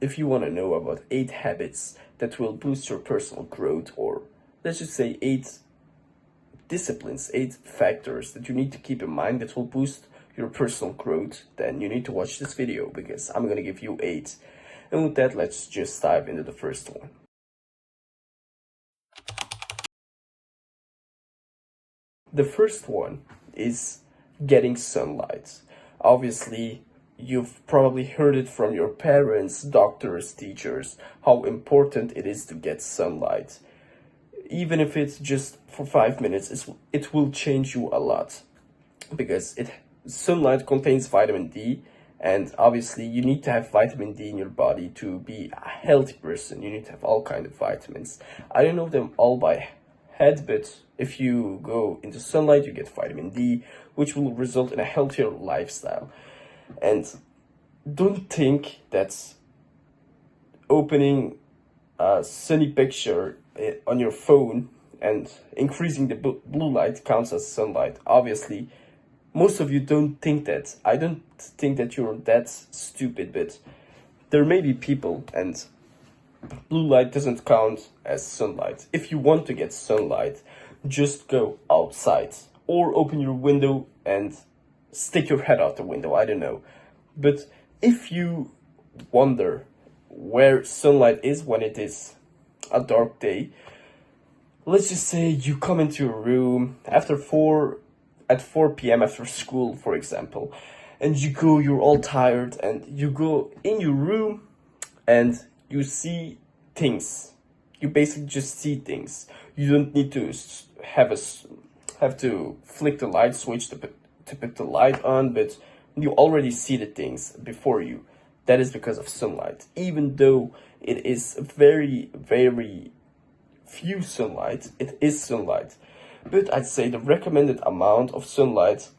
if you want to know about 8 habits that will boost your personal growth, or let's just say 8 disciplines, 8 factors that you need to keep in mind that will boost your personal growth, then you need to watch this video because I'm gonna give you 8. And with that, let's just dive into the first one. The first one is getting sunlight. Obviously, you've probably heard it from your parents, doctors, teachers, how important it is to get sunlight. Even if it's just for 5 minutes, it will change you a lot because sunlight contains vitamin D, and obviously you need to have vitamin D in your body to be a healthy person. You need to have all kind of vitamins. I don't know them all by head, but if you go into sunlight, you get vitamin D, which will result in a healthier lifestyle. And don't think that opening a sunny picture on your phone and increasing the blue light counts as sunlight. Obviously, most of you don't think that. I don't think that you're that stupid, but there may be people, and blue light doesn't count as sunlight. If you want to get sunlight, just go outside or open your window and stick your head out the window. I don't know. But if you wonder where sunlight is when it is a dark day, let's just say you come into your room at 4 p.m. after school, for example, and you're all tired, and you go in your room and you see things. You basically just see things. You don't need to have to flick the light switch to put the light on, but you already see the things before you. That is because of sunlight. Even though it is very, very few sunlight, it is sunlight. But I'd say the recommended amount of sunlight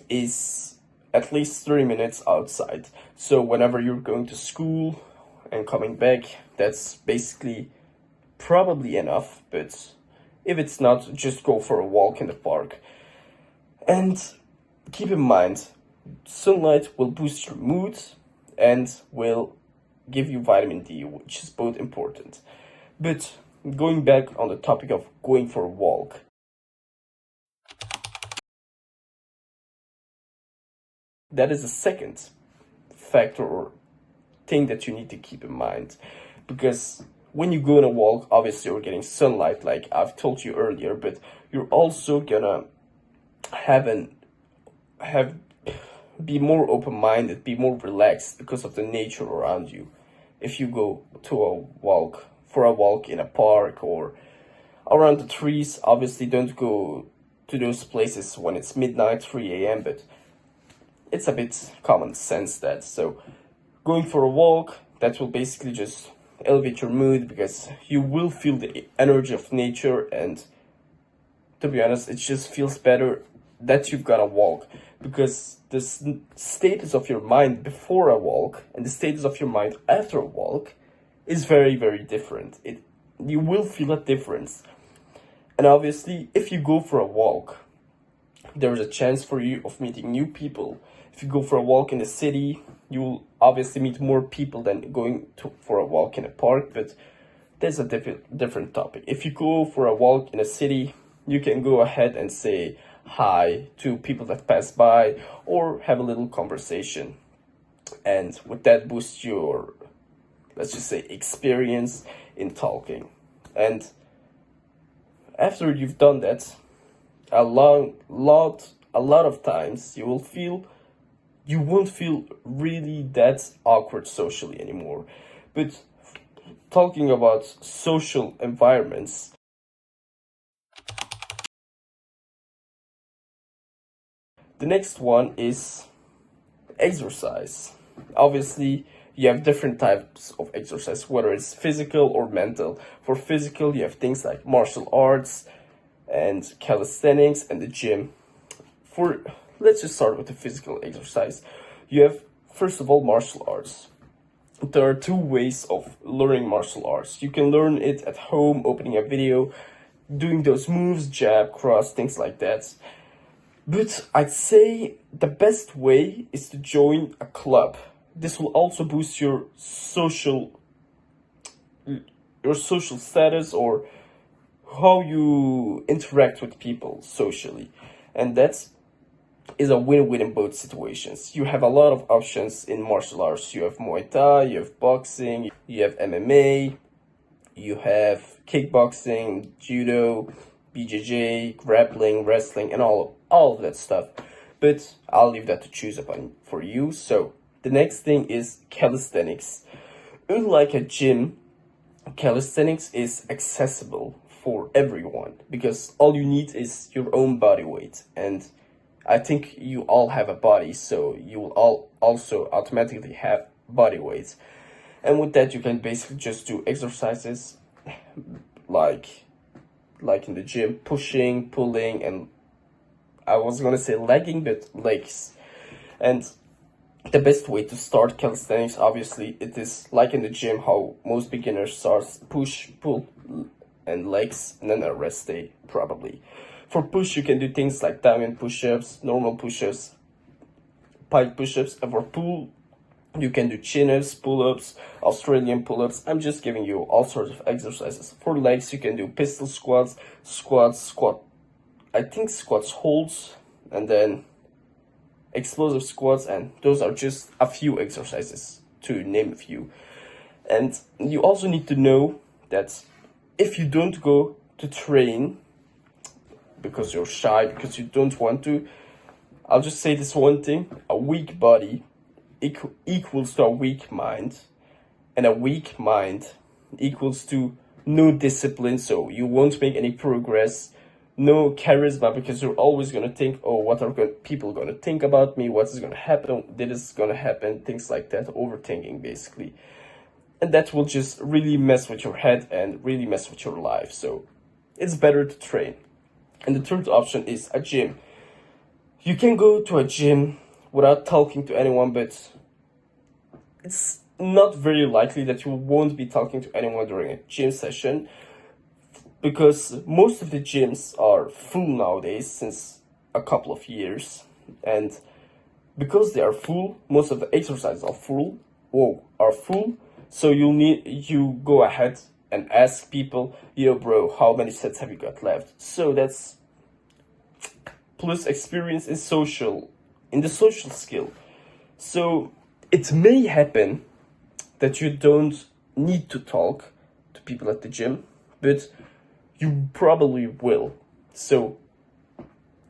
is at least 30 minutes outside. So whenever you're going to school and coming back, that's basically probably enough. But if it's not, just go for a walk in the park. And keep in mind, sunlight will boost your mood and will give you vitamin D, which is both important. But going back on the topic of going for a walk, that is the second factor or thing that you need to keep in mind. Because when you go on a walk, obviously you're getting sunlight, like I've told you earlier, but you're also gonna be more open-minded, be more relaxed because of the nature around you. If you go for a walk in a park or around the trees, obviously don't go to those places when it's midnight, 3 a.m., but it's a bit common sense that. So going for a walk, that will basically just elevate your mood because you will feel the energy of nature, and to be honest, it just feels better that you've got a walk, because the status of your mind before a walk and the status of your mind after a walk is very, very different. You will feel a difference. And obviously, if you go for a walk, there is a chance for you of meeting new people. If you go for a walk in the city, you will obviously meet more people than going for a walk in a park, but that's a different topic. If you go for a walk in a city, you can go ahead and say hi to people that pass by or have a little conversation. And with that, boost your, let's just say, experience in talking. And after you've done that, a lot of times you won't feel really that awkward socially anymore. But talking about social environments, the next one is exercise. Obviously, you have different types of exercise, whether it's physical or mental. For physical, you have things like martial arts and calisthenics and the gym. Let's just start with the physical exercise. You have, first of all, martial arts. There are 2 ways of learning martial arts. You can learn it at home, opening a video, doing those moves, jab, cross, things like that. But I'd say the best way is to join a club, this will also boost your social status, or how you interact with people socially. And that is a win-win in both situations. You have a lot of options in martial arts. You have Muay Thai, you have boxing, you have MMA, you have kickboxing, judo, BJJ, grappling, wrestling, and all of that stuff. But I'll leave that to choose upon for you. So the next thing is calisthenics. Unlike a gym, calisthenics is accessible for everyone because all you need is your own body weight. And I think you all have a body, so you will all also automatically have body weight. And with that, you can basically just do exercises like in the gym, pushing, pulling, and I was gonna say legging, but legs. And the best way to start calisthenics, obviously, it is like in the gym how most beginners start: push, pull, and legs, and then a rest day, probably. For push, you can do things like diamond push-ups, normal push-ups, pike push-ups, and for pull, you can do chin-ups, pull-ups, Australian pull-ups. I'm just giving you all sorts of exercises. For legs, you can do pistol squats, squat, I think squats holds, and then explosive squats, and those are just a few exercises, to name a few. And you also need to know that if you don't go to train because you're shy, because you don't want to, I'll just say this one thing: a weak body equals to a weak mind, and a weak mind equals to no discipline, so you won't make any progress, no charisma, because you're always going to think, oh, what are people going to think about me, what is going to happen, this is going to happen, things like that, overthinking basically. And that will just really mess with your head and really mess with your life, so it's better to train. And the third option is a gym. You can go to a gym without talking to anyone, but it's not very likely that you won't be talking to anyone during a gym session, because most of the gyms are full nowadays since a couple of years. And because they are full, most of the exercises are full. So you go ahead and ask people, yo bro, how many sets have you got left? So that's plus experience in the social skill. So it may happen that you don't need to talk to people at the gym, but you probably will. So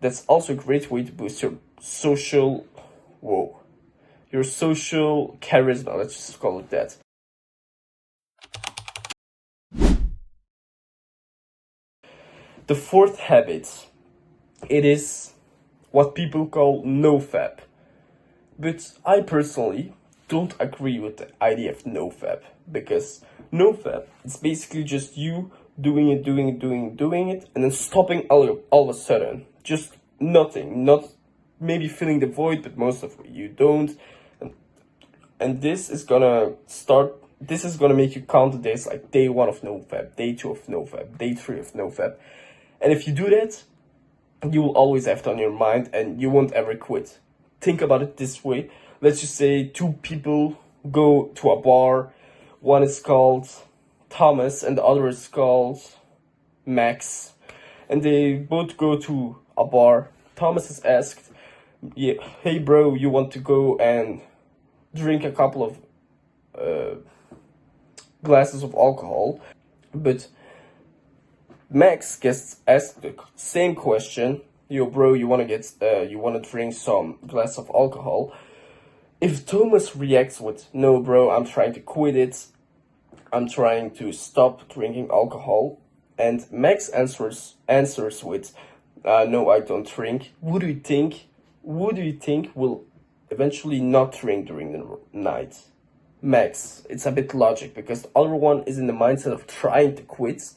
that's also a great way to boost your social charisma, let's just call it that. The fourth habit, it is what people call Nofap. But I personally don't agree with the idea of Nofap, because Nofap is basically just you doing it, and then stopping all of a sudden. Just nothing, not maybe filling the void, but most of it you don't. And this is gonna make you count the days, like day 1 of Nofap, day 2 of Nofap, day 3 of Nofap. And if you do that, you will always have it on your mind and you won't ever quit. Think about it this way. Let's just say 2 people go to a bar. One is called Thomas and the other is called Max. And they both go to a bar. Thomas is asked, yeah, hey bro, you want to go and drink a couple of glasses of alcohol? But Max gets asked the same question, yo bro, you wanna drink some glass of alcohol? If Thomas reacts with, no bro, I'm trying to quit it, I'm trying to stop drinking alcohol, and Max answers with, no, I don't drink, who do you think will eventually not drink during the night? Max. It's a bit logic, because the other one is in the mindset of trying to quit,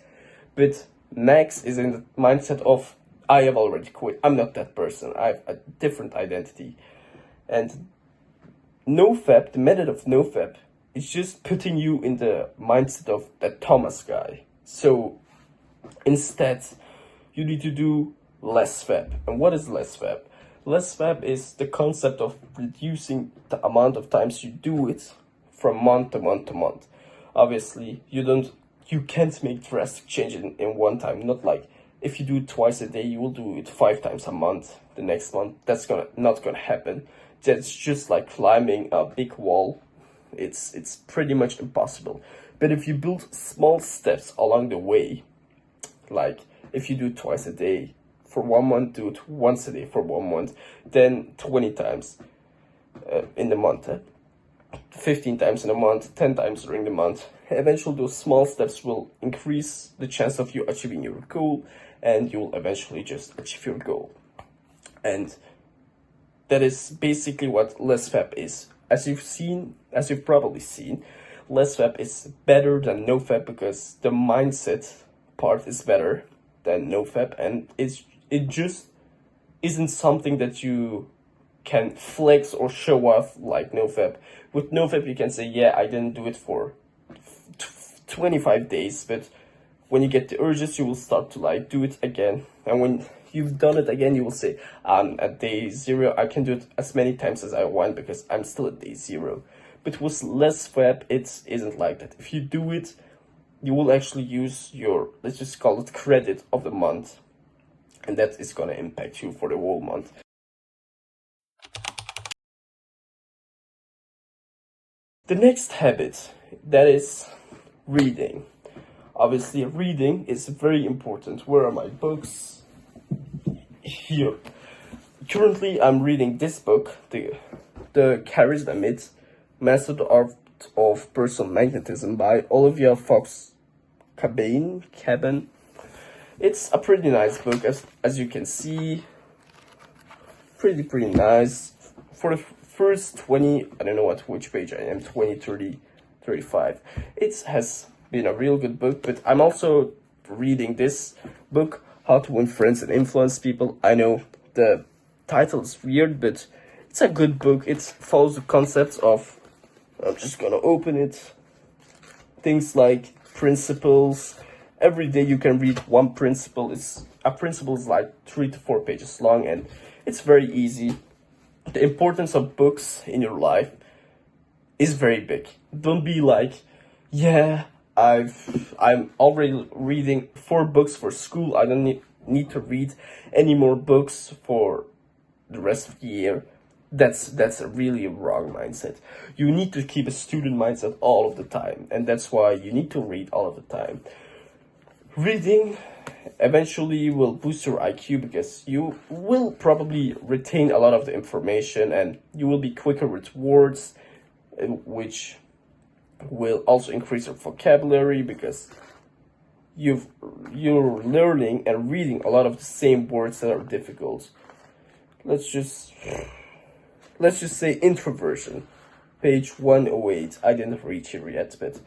but Max is in the mindset of, I have already quit, I'm not that person, I have a different identity. And Nofap, the method of Nofap, is just putting you in the mindset of that Thomas guy. So instead, you need to do less fab. And what is less fab? Less fab is the concept of reducing the amount of times you do it from month to month to month. Obviously, you can't make drastic change in one time. Not like if you do it twice a day, you will do it 5 times a month the next month. That's not gonna happen. That's just like climbing a big wall. It's pretty much impossible. But if you build small steps along the way, like if you do it twice a day for 1 month, do it once a day for 1 month, then 20 times in the month, 15 times in a month, 10 times during the month. Eventually, those small steps will increase the chance of you achieving your goal, and you will eventually just achieve your goal. And that is basically what less fab is. As you've probably seen, less fab is better than no fab because the mindset part is better than no fab, and it just isn't something that you can flex or show off like nofap. With nofap, you can say, yeah, I didn't do it for 25 days, but when you get the urges, you will start to like do it again. And when you've done it again, you will say, at day 0, I can do it as many times as I want because I'm still at day 0. But with less fab, it isn't like that. If you do it, you will actually use your, let's just call it credit of the month. And that is gonna impact you for the whole month. The next habit, that is reading. Obviously, reading is very important. Where are my books? Here. Currently, I'm reading this book, the Charisma Myth, Method of Personal Magnetism by Olivia Fox Cabane. It's a pretty nice book, as you can see. Pretty nice. For the first 20, I don't know which page I am, 20, 30, 35. It has been a real good book, but I'm also reading this book, How to Win Friends and Influence People. I know the title is weird, but it's a good book. It follows the concepts of, I'm just gonna open it, things like principles. Every day you can read one principle. A principle is like 3 to 4 pages long, and it's very easy. The importance of books in your life is very big. Don't be like, yeah, I'm already reading 4 books for school. I don't need to read any more books for the rest of the year. That's a really wrong mindset. You need to keep a student mindset all of the time, and that's why you need to read all of the time. Reading eventually will boost your IQ because you will probably retain a lot of the information, and you will be quicker with words, which will also increase your vocabulary because you're learning and reading a lot of the same words that are difficult. Let's just say introversion, page 108. I didn't reach here yet, but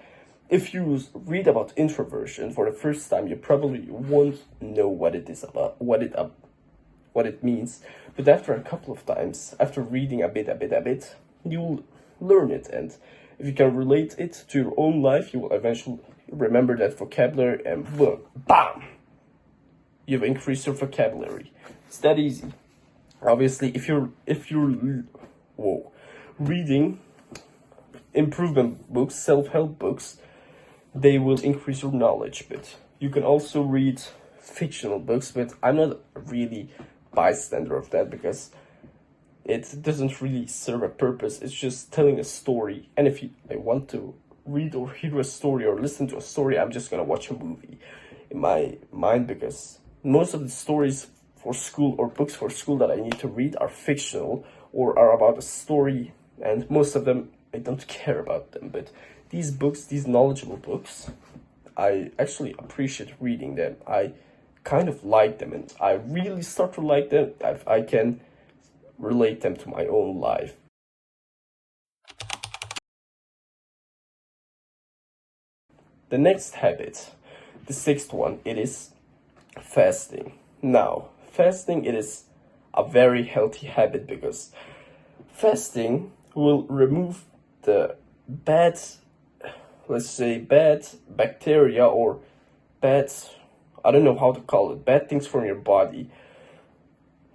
if you read about introversion for the first time, you probably won't know what it is about, what it means. But after a couple of times, after reading a bit, you'll learn it, and if you can relate it to your own life, you will eventually remember that vocabulary, and boom, bam, you've increased your vocabulary. It's that easy. Obviously, if you're reading improvement books, self-help books, they will increase your knowledge. But you can also read fictional books, but I'm not really bystander of that because it doesn't really serve a purpose. It's just telling a story, and if I want to read or hear a story or listen to a story, I'm just gonna watch a movie in my mind, because most of the stories for school or books for school that I need to read are fictional or are about a story, and most of them I don't care about them. But these books, these knowledgeable books, I actually appreciate reading them. I kind of like them, and I really start to like them if I can relate them to my own life. The next habit, the 6th one, it is fasting. Now, fasting, it is a very healthy habit because fasting will remove the bad, let's say, bad bacteria or bad, I don't know how to call it, bad things from your body.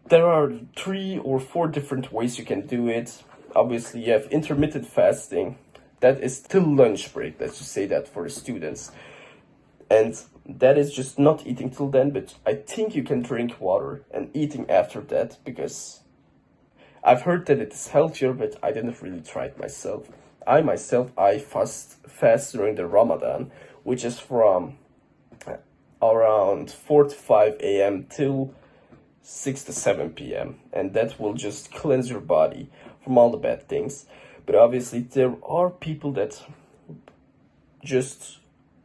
There are 3 or 4 different ways you can do it. Obviously, you have intermittent fasting. That is till lunch break. Let's just say that for the students. And that is just not eating till then, but I think you can drink water and eating after that, because I've heard that it is healthier, but I didn't really try it myself. I fast during the Ramadan, which is from around 4 to 5 a.m. till 6 to 7 p.m. And that will just cleanse your body from all the bad things. But obviously, there are people that just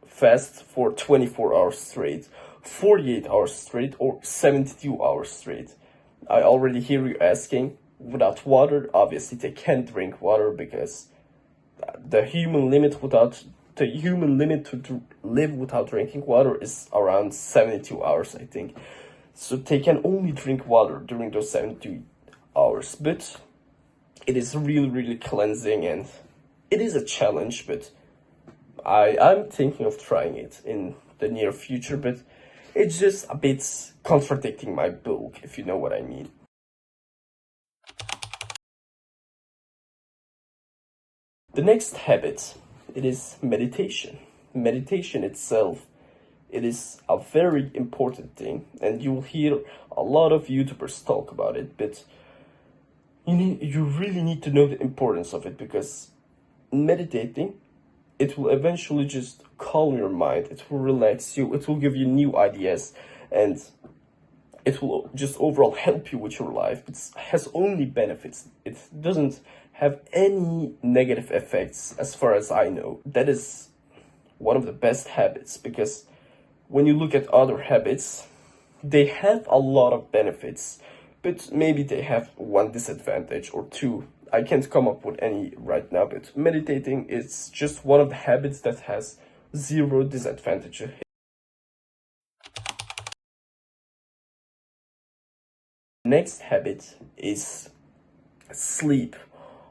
fast for 24 hours straight, 48 hours straight, or 72 hours straight. I already hear you asking, without water. Obviously, they can't drink water because the human limit to live without drinking water is around 72 hours, I think. So they can only drink water during those 72 hours. But it is really, really cleansing, and it is a challenge, but I'm thinking of trying it in the near future, but it's just a bit contradicting my book, if you know what I mean. The next habit, it is meditation. Meditation itself, it is a very important thing, and you'll hear a lot of YouTubers talk about it, but you really need to know the importance of it, because meditating, it will eventually just calm your mind, it will relax you, it will give you new ideas, and it will just overall help you with your life. It has only benefits. It doesn't have any negative effects as far as I know. That is one of the best habits, because when you look at other habits, they have a lot of benefits, but maybe they have one disadvantage or two. I can't come up with any right now, but meditating is just one of the habits that has zero disadvantage. Next habit is sleep,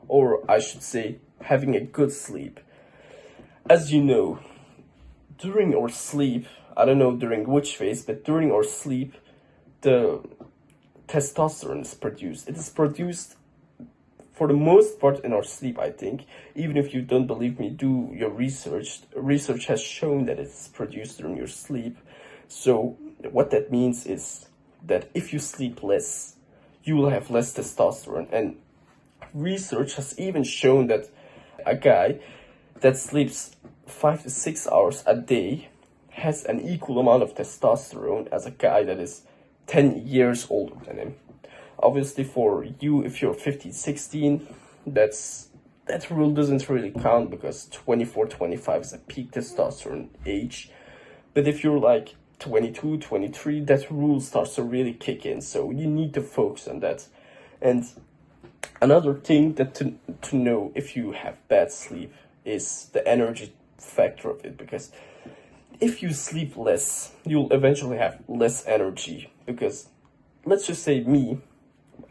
or I should say, having a good sleep. As you know, during our sleep, I don't know during which phase, but during our sleep, the testosterone is produced. It is produced for the most part in our sleep, I think. Even if you don't believe me, do your research. Research has shown that it's produced during your sleep. So what that means is that if you sleep less, you will have less testosterone. And research has even shown that a guy that sleeps 5 to 6 hours a day has an equal amount of testosterone as a guy that is 10 years older than him. Obviously, for you, if you're 15, 16, that rule doesn't really count, because 24, 25 is a peak testosterone age. But if you're like 22, 23, that rule starts to really kick in. So you need to focus on that. And another thing that to know if you have bad sleep is the energy factor of it, because if you sleep less, you'll eventually have less energy. Because let's just say me,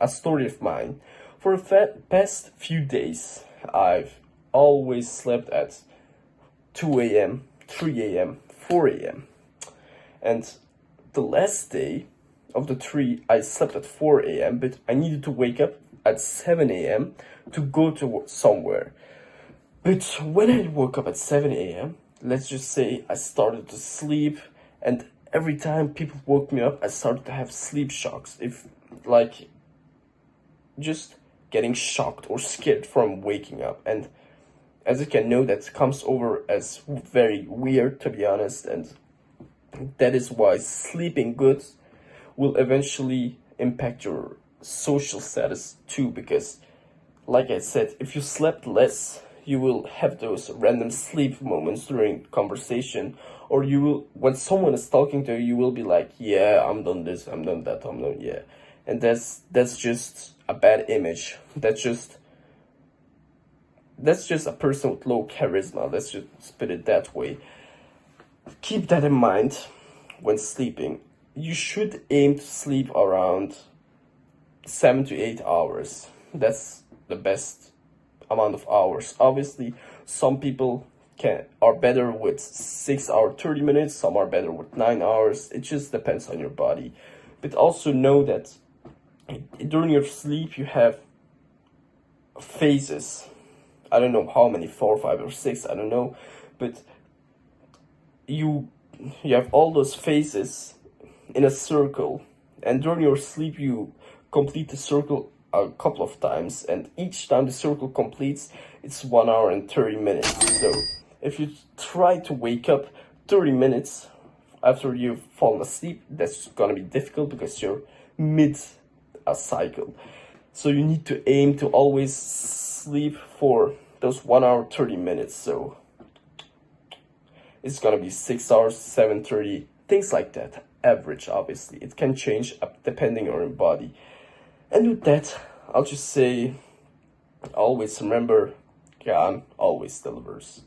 a story of mine, for the past few days, I've always slept at 2 a.m., 3 a.m., 4 a.m. And the last day of the 3, I slept at 4 a.m., but I needed to wake up at 7 a.m. to go to somewhere. But when I woke up at 7 a.m., let's just say I started to sleep, and every time people woke me up, I started to have sleep shocks. If, like, just getting shocked or scared from waking up. And as you can know, that comes over as very weird, to be honest. And that is why sleeping good will eventually impact your social status too, because like I said, if you slept less, you will have those random sleep moments during conversation, or you will, when someone is talking to you, you will be like, yeah, I'm done this, I'm done that, I'm done, yeah. And that's just a bad image. That's just a person with low charisma. Let's just put it that way. Keep that in mind when sleeping. You should aim to sleep around 7 to 8 hours. That's the best amount of hours. Obviously, some people are better with 6 hours 30 minutes, some are better with 9 hours. It just depends on your body. But also know that during your sleep you have phases. I don't know how many, 4, 5, or 6, I don't know, but you have all those phases in a circle, and during your sleep you complete the circle a couple of times, and each time the circle completes, it's 1 hour and 30 minutes. So if you try to wake up 30 minutes after you've fallen asleep, that's gonna be difficult because you're mid a cycle. So you need to aim to always sleep for those 1 hour 30 minutes. So it's gonna be 6 hours, 7:30, things like that. Average, obviously. It can change depending on your body. And with that, I'll just say, always remember, God always delivers.